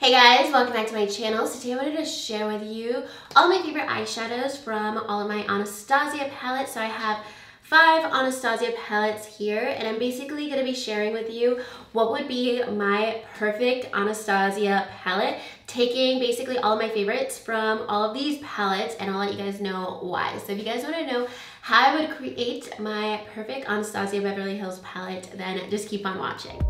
Hey guys, welcome back to my channel. So today I wanted to share with you all my favorite eyeshadows from all of my Anastasia palettes. So I have 5 Anastasia palettes here, and I'm basically going to be sharing with you what would be my perfect Anastasia palette, taking basically all of my favorites from all of these palettes, and I'll let you guys know why. So if you guys want to know how I would create my perfect Anastasia Beverly Hills palette, then just keep on watching.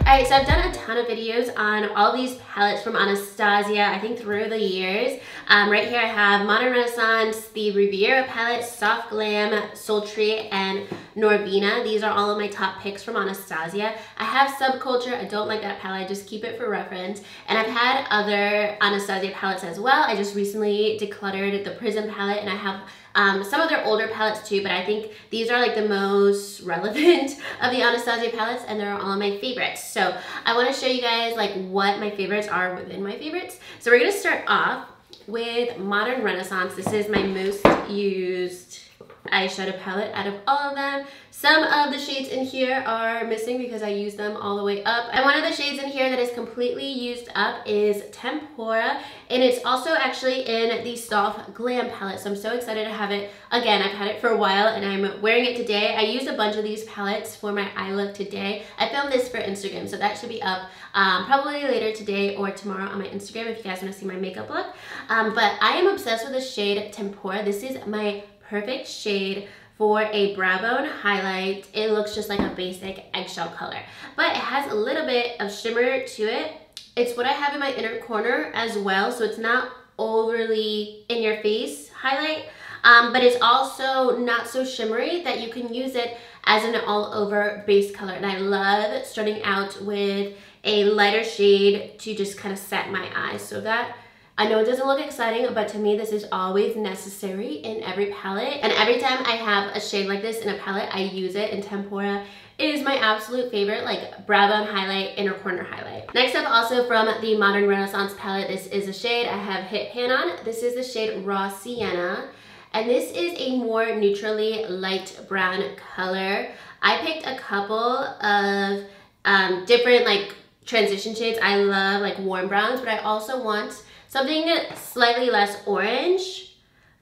Alright, so I've done a ton of videos on all these palettes from Anastasia, I think through the years. Right here I have Modern Renaissance, the Riviera palette, Soft Glam, Sultry, and Norvina. These are all of my top picks from Anastasia. I have Subculture, I don't like that palette, I just keep it for reference. And I've had other Anastasia palettes as well. I just recently decluttered the Prism palette, and I have some of their older palettes too, but I think these are like the most relevant of the Anastasia palettes, and they're all of my favorites. So I want to show you guys like what my favorites are within my favorites. So we're going to start off with Modern Renaissance. This is my most used eyeshadow palette out of all of them. Some of the shades in here are missing because I used them all the way up. And one of the shades in here that is completely used up is Tempora. And it's also actually in the Soft Glam palette. So I'm so excited to have it. Again, I've had it for a while and I'm wearing it today. I used a bunch of these palettes for my eye look today. I filmed this for Instagram, so that should be up probably later today or tomorrow on my Instagram if you guys want to see my makeup look. But I am obsessed with the shade Tempora. This is my perfect shade for a brow bone highlight. It looks just like a basic eggshell color, but it has a little bit of shimmer to it. It's what I have in my inner corner as well, so it's not overly in your face highlight, but it's also not so shimmery that you can use it as an all over base color. And I love starting out with a lighter shade to just kind of set my eyes. So that, I know it doesn't look exciting, but to me this is always necessary in every palette. And every time I have a shade like this in a palette, I use it, and Tempora is my absolute favorite, like brow bone highlight, inner corner highlight. Next up, also from the Modern Renaissance palette, this is a shade I have hit pan on. This is the shade Raw Sienna, and this is a more neutrally light brown color. I picked a couple of different like transition shades. I love like warm browns, but I also want something slightly less orange.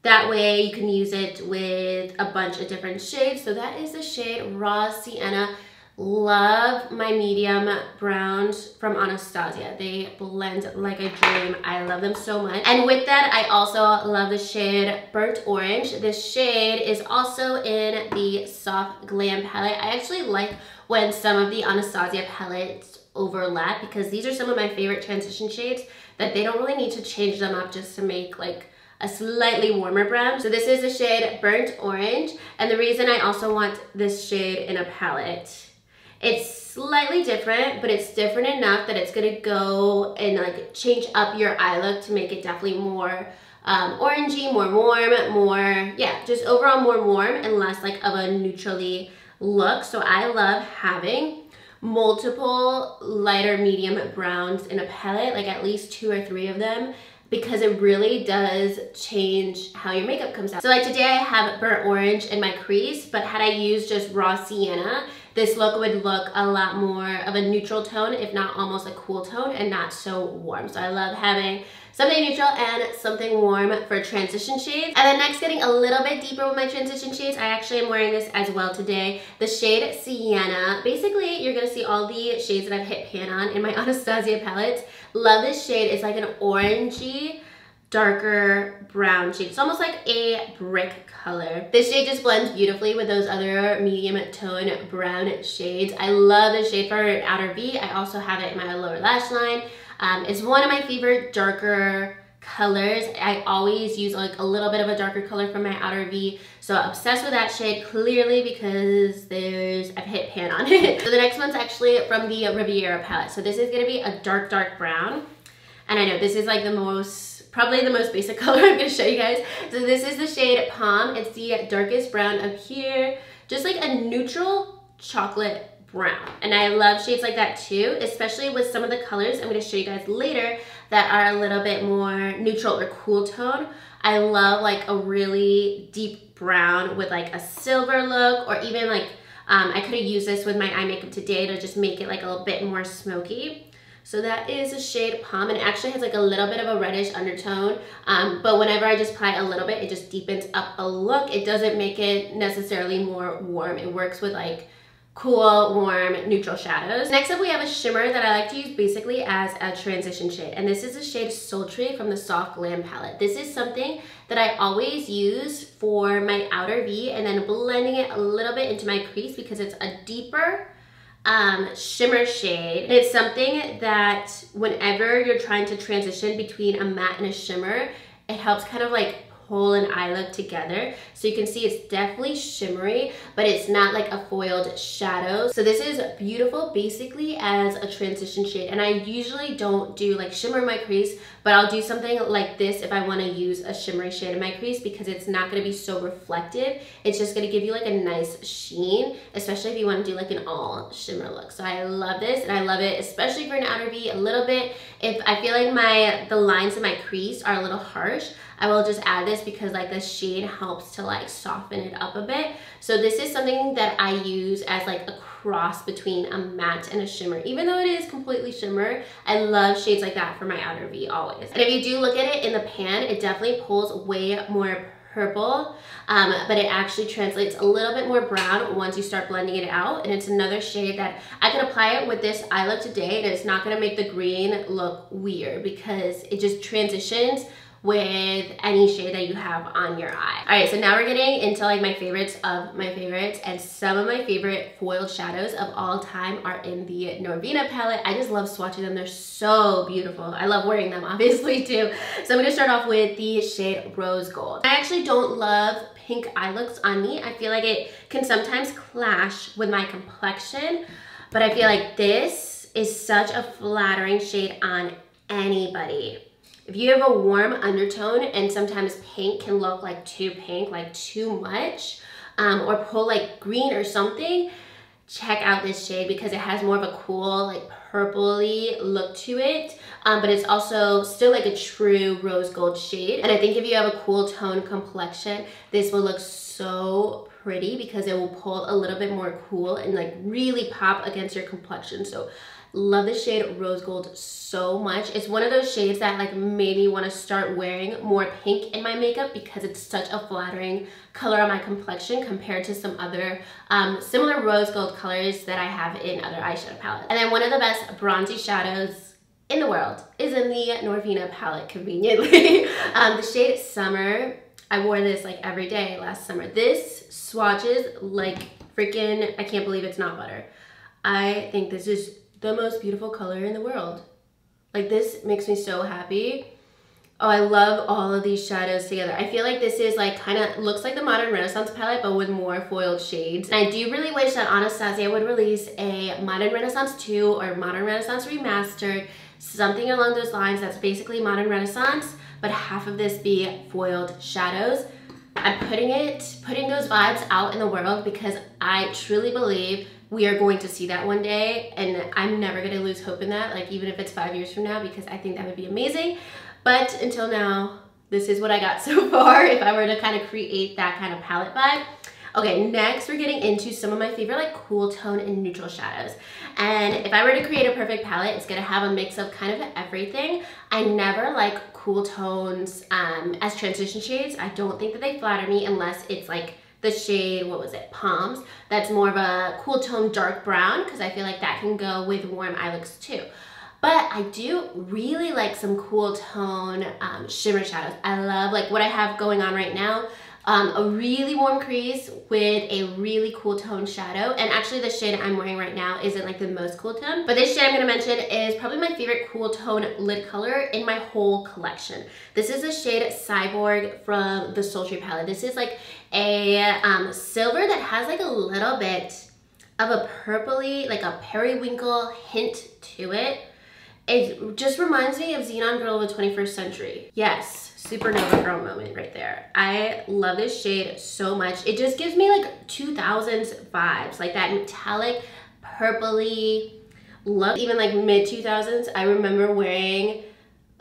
That way you can use it with a bunch of different shades. So that is the shade Raw Sienna. Love my medium browns from Anastasia. They blend like a dream. I love them so much. And with that, I also love the shade Burnt Orange. This shade is also in the Soft Glam palette. I actually like when some of the Anastasia palettes overlap, because these are some of my favorite transition shades that they don't really need to change them up just to make like a slightly warmer brown. So this is the shade Burnt Orange, and the reason I also want this shade in a palette, it's slightly different, but it's different enough that it's gonna go and like change up your eye look to make it definitely more orangey, more warm, more, yeah, just overall more warm and less like of a neutrally look. So I love having multiple lighter medium browns in a palette, like at least 2 or 3 of them, because it really does change how your makeup comes out. So like today I have Burnt Orange in my crease, but had I used just Raw Sienna, this look would look a lot more of a neutral tone, if not almost a cool tone, and not so warm. So I love having something neutral and something warm for transition shades. And then next, getting a little bit deeper with my transition shades, I actually am wearing this as well today, the shade Sienna. Basically, you're gonna see all the shades that I've hit pan on in my Anastasia palettes. Love this shade. It's like an orangey, darker brown shade. It's almost like a brick color. This shade just blends beautifully with those other medium tone brown shades. I love this shade for an outer V. I also have it in my lower lash line. It's one of my favorite darker colors. I always use like a little bit of a darker color for my outer V, so obsessed with that shade clearly because I've hit pan on it. So the next one's actually from the Riviera palette. So this is gonna be a dark brown, and I know this is like probably the most basic color I'm gonna show you guys. So this is the shade Palm. It's the darkest brown up here, just like a neutral chocolate brown. And I love shades like that too, especially with some of the colors I'm gonna show you guys later that are a little bit more neutral or cool tone. I love like a really deep brown with like a silver look, or even like I could have used this with my eye makeup today to just make it like a little bit more smoky. So that is a shade Palm, and it actually has like a little bit of a reddish undertone, but whenever I just apply a little bit, it just deepens up a look. It doesn't make it necessarily more warm. It works with like cool, warm, neutral shadows. Next up, we have a shimmer that I like to use basically as a transition shade, and this is the shade Sultry from the Soft Glam palette. This is something that I always use for my outer V and then blending it a little bit into my crease because it's a deeper shimmer shade. And it's something that whenever you're trying to transition between a matte and a shimmer, it helps kind of like pull an eye look together. So you can see it's definitely shimmery, but it's not like a foiled shadow. So this is beautiful basically as a transition shade. And I usually don't do like shimmer in my crease, but I'll do something like this if I want to use a shimmery shade in my crease because it's not going to be so reflective. It's just going to give you like a nice sheen, especially if you want to do like an all shimmer look. So I love this, and I love it especially for an outer V a little bit. If I feel like the lines in my crease are a little harsh, I will just add this because like the shade helps to like soften it up a bit. So this is something that I use as like a cross between a matte and a shimmer. Even though it is completely shimmer, I love shades like that for my outer V always. And if you do look at it in the pan, it definitely pulls way more purple, but it actually translates a little bit more brown once you start blending it out. And it's another shade that I can apply it with this eye look today, and it's not gonna make the green look weird because it just transitions with any shade that you have on your eye. All right, so now we're getting into like my favorites of my favorites, and some of my favorite foiled shadows of all time are in the Norvina palette. I just love swatching them. They're so beautiful. I love wearing them obviously too. So I'm gonna start off with the shade Rose Gold. I actually don't love pink eye looks on me. I feel like it can sometimes clash with my complexion, but I feel like this is such a flattering shade on anybody. If you have a warm undertone, and sometimes pink can look like too pink, like too much, or pull like green or something, check out this shade because it has more of a cool like purpley look to it, but it's also still like a true rose gold shade. And I think if you have a cool tone complexion, this will look so pretty because it will pull a little bit more cool and like really pop against your complexion. So love the shade Rose Gold so much. It's one of those shades that like made me want to start wearing more pink in my makeup because it's such a flattering color on my complexion compared to some other similar rose gold colors that I have in other eyeshadow palettes. And then one of the best bronzy shadows in the world is in the Norvina palette, conveniently. The shade Summer. I wore this like every day last summer. This swatches like freaking, I can't believe it's not butter. I think this is the most beautiful color in the world. Like this makes me so happy. Oh, I love all of these shadows together. I feel like this is like kind of looks like the Modern Renaissance palette, but with more foiled shades. And I do really wish that Anastasia would release a Modern Renaissance 2 or Modern Renaissance Remastered, something along those lines that's basically Modern Renaissance, but half of this be foiled shadows. I'm putting those vibes out in the world because I truly believe we are going to see that one day, and I'm never gonna lose hope in that, like even if it's 5 years from now, because I think that would be amazing. But until now, this is what I got so far if I were to kind of create that kind of palette vibe. Okay, next we're getting into some of my favorite like cool tone and neutral shadows. And if I were to create a perfect palette, it's gonna have a mix of kind of everything. I never like cool tones as transition shades. I don't think that they flatter me unless it's like the shade, what was it, Palms. That's more of a cool tone dark brown because I feel like that can go with warm eye looks too. But I do really like some cool tone shimmer shadows. I love like what I have going on right now. A really warm crease with a really cool tone shadow. And actually the shade I'm wearing right now isn't like the most cool tone, but this shade I'm gonna mention is probably my favorite cool tone lid color in my whole collection. This is the shade Cyborg from the Sultry palette. This is like a silver that has like a little bit of a purpley, like a periwinkle hint to it. It just reminds me of Xenon Girl of the 21st Century. Yes, Supernova Girl moment right there. I love this shade so much. It just gives me like 2000s vibes, like that metallic purpley look. Even like mid 2000s, I remember wearing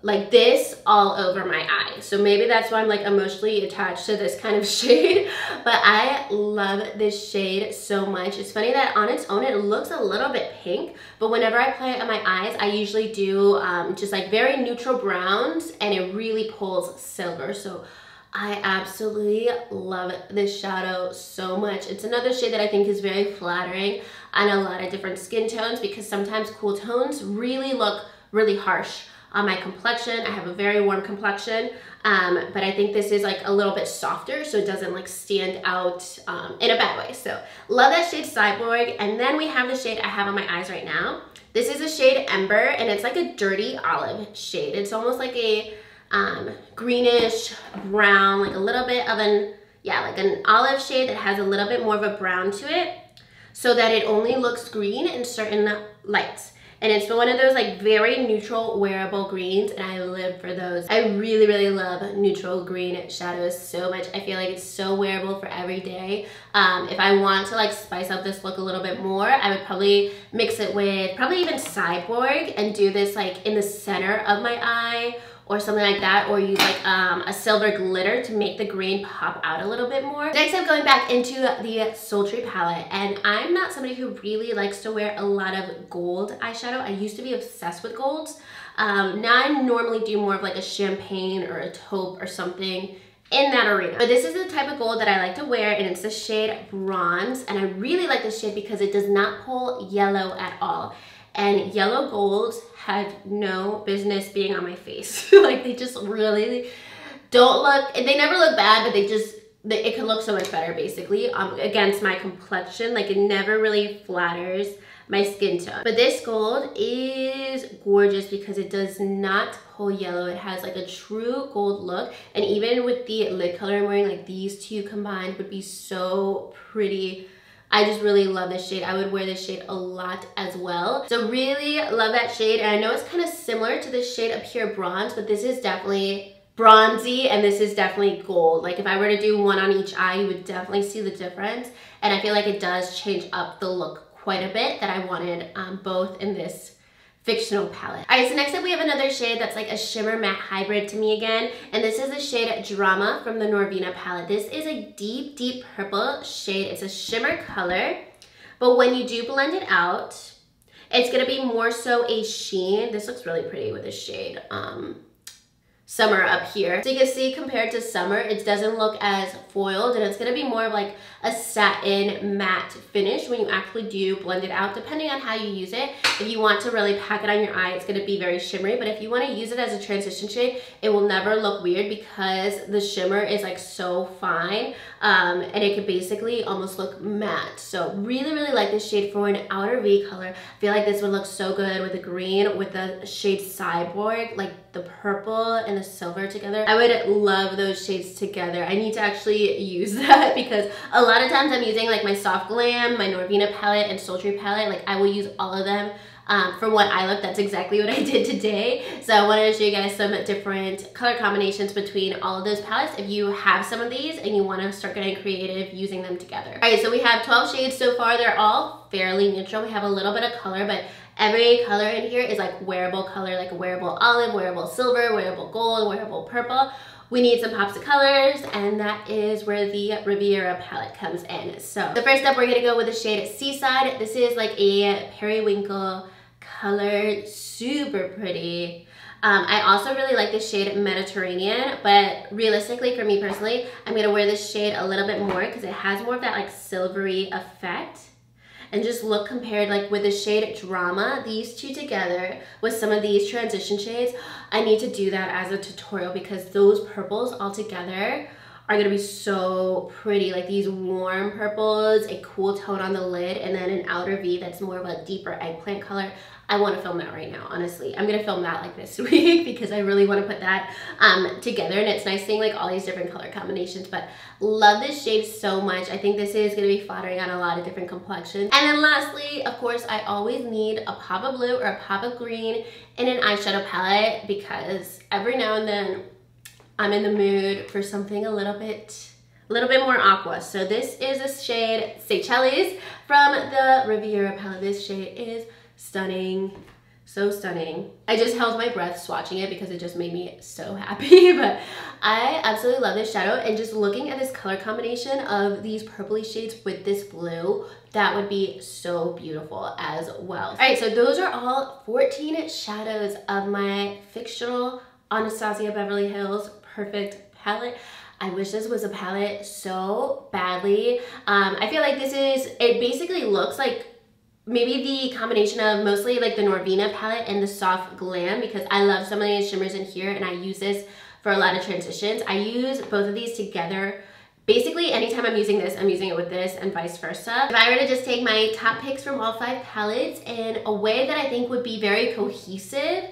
like this all over my eye. So maybe that's why I'm like emotionally attached to this kind of shade, but I love this shade so much. It's funny that on its own, it looks a little bit pink, but whenever I apply it on my eyes, I usually do just like very neutral browns, and it really pulls silver. So I absolutely love this shadow so much. It's another shade that I think is very flattering on a lot of different skin tones, because sometimes cool tones really look really harsh on my complexion. I have a very warm complexion, but I think this is like a little bit softer, so it doesn't like stand out in a bad way. So love that shade Cyborg. And then we have the shade I have on my eyes right now. This is a shade Ember, and it's like a dirty olive shade. It's almost like a greenish brown, like a little bit of an, yeah, like an olive shade that has a little bit more of a brown to it, so that it only looks green in certain lights. And it's one of those like very neutral wearable greens, and I live for those. I really, really love neutral green shadows so much. I feel like it's so wearable for every day. If I want to like spice up this look a little bit more, I would probably mix it with probably even Cyborg and do this like in the center of my eye or something like that, or use like a silver glitter to make the green pop out a little bit more. Next, I'm going back into the Sultry palette, and I'm not somebody who really likes to wear a lot of gold eyeshadow. I used to be obsessed with golds. Now I normally do more of like a champagne or a taupe or something in that arena. But this is the type of gold that I like to wear, and it's the shade Bronze, and I really like this shade because it does not pull yellow at all. And yellow golds have no business being on my face. Like they just really don't look, they never look bad, but it can look so much better basically against my complexion. Like it never really flatters my skin tone. But this gold is gorgeous because it does not pull yellow. It has like a true gold look, and even with the lid color I'm wearing, like these two combined would be so pretty. I just really love this shade. I would wear this shade a lot as well. So really love that shade. And I know it's kind of similar to this shade up here, Bronze, but this is definitely bronzy and this is definitely gold. Like if I were to do one on each eye, you would definitely see the difference. And I feel like it does change up the look quite a bit that I wanted both in this fictional palette. All right, so next up we have another shade that's like a shimmer matte hybrid to me again, and this is the shade Drama from the Norvina palette. This is a deep, deep purple shade. It's a shimmer color, but when you do blend it out, it's gonna be more so a sheen. This looks really pretty with this shade. Summer up here. So you can see compared to Summer, it doesn't look as foiled, and it's gonna be more of like a satin matte finish when you actually do blend it out, depending on how you use it. If you want to really pack it on your eye, it's gonna be very shimmery, but if you wanna use it as a transition shade, it will never look weird because the shimmer is like so fine, and it could basically almost look matte. So really, really like this shade for an outer V color. I feel like this would look so good with the green, with the shade Cyborg, like the purple and the silver together. I would love those shades together. I need to actually use that because a lot of times I'm using like my Soft Glam, my Norvina palette, and Sultry palette. Like I will use all of them for one eye look. That's exactly what I did today. So I wanted to show you guys some different color combinations between all of those palettes if you have some of these and you want to start getting creative using them together. All right, so we have 12 shades so far. They're all fairly neutral. We have a little bit of color, but every color in here is like wearable color, like wearable olive, wearable silver, wearable gold, wearable purple. We need some pops of colors, and that is where the Riviera palette comes in. So the first up, we're gonna go with the shade Seaside. This is like a periwinkle color, super pretty. I also really like this shade Mediterranean, but realistically for me personally, I'm gonna wear this shade a little bit more because it has more of that like silvery effect. And just look compared like with the shade Drama, these two together with some of these transition shades. I need to do that as a tutorial because those purples all together are gonna be so pretty. Like these warm purples, a cool tone on the lid, and then an outer V that's more of a deeper eggplant color. I want to film that right now, honestly. I'm gonna film that like this week because I really want to put that together, and it's nice seeing like all these different color combinations. But love this shade so much. I think this is gonna be flattering on a lot of different complexions. And then lastly, of course, I always need a pop of blue or a pop of green in an eyeshadow palette because every now and then I'm in the mood for something a little bit more aqua. So this is a shade Seychelles from the Riviera palette. This shade is stunning, So stunning. I just held my breath swatching it because it just made me so happy. But I absolutely love this shadow, and just looking at this color combination of these purpley shades with this blue, that would be so beautiful as well. All right, so those are all 14 shadows of my fictional Anastasia Beverly Hills Perfect palette. I wish this was a palette so badly. I feel like it basically looks like maybe the combination of mostly like the Norvina palette and the Soft Glam, because I love some of these shimmers in here and I use this for a lot of transitions. I use both of these together. Basically, anytime I'm using this, I'm using it with this and vice versa. If I were to just take my top picks from all 5 palettes in a way that I think would be very cohesive,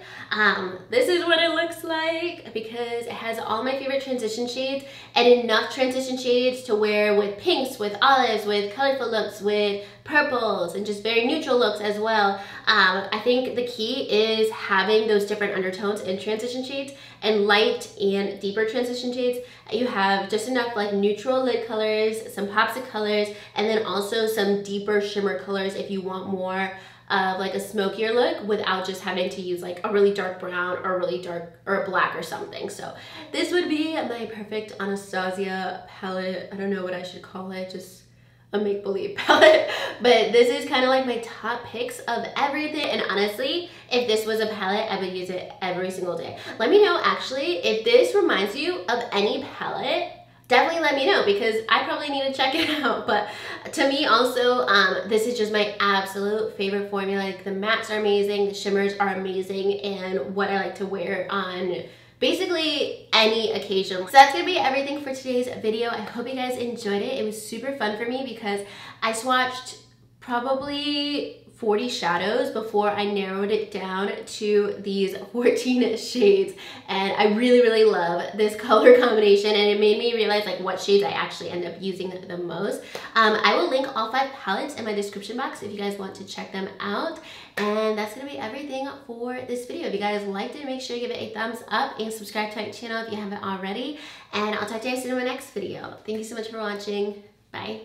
this is what it looks like, because it has all my favorite transition shades and enough transition shades to wear with pinks, with olives, with colorful looks, with purples, and just very neutral looks as well. I think the key is having those different undertones in transition shades and light and deeper transition shades. You have just enough like neutral lid colors, some pops of colors, and then also some deeper shimmer colors if you want more of like a smokier look without just having to use like a really dark brown or really dark or black or something. So this would be my perfect Anastasia palette. I don't know what I should call it, just a make-believe palette. But this is kind of like my top picks of everything, and honestly, if this was a palette, I would use it every single day. Let me know actually if this reminds you of any palette. Definitely let me know, because I probably need to check it out. But to me also, this is just my absolute favorite formula. Like the mattes are amazing, the shimmers are amazing, and what I like to wear on basically any occasion. So that's gonna be everything for today's video. I hope you guys enjoyed it. It was super fun for me because I swatched probably 40 shadows before I narrowed it down to these 14 shades, and I really love this color combination, and it made me realize like what shades I actually end up using the most. I will link all 5 palettes in my description box if you guys want to check them out. And that's gonna be everything for this video. If you guys liked it, make sure you give it a thumbs up and subscribe to my channel if you haven't already, and I'll talk to you guys soon in my next video. Thank you so much for watching. Bye.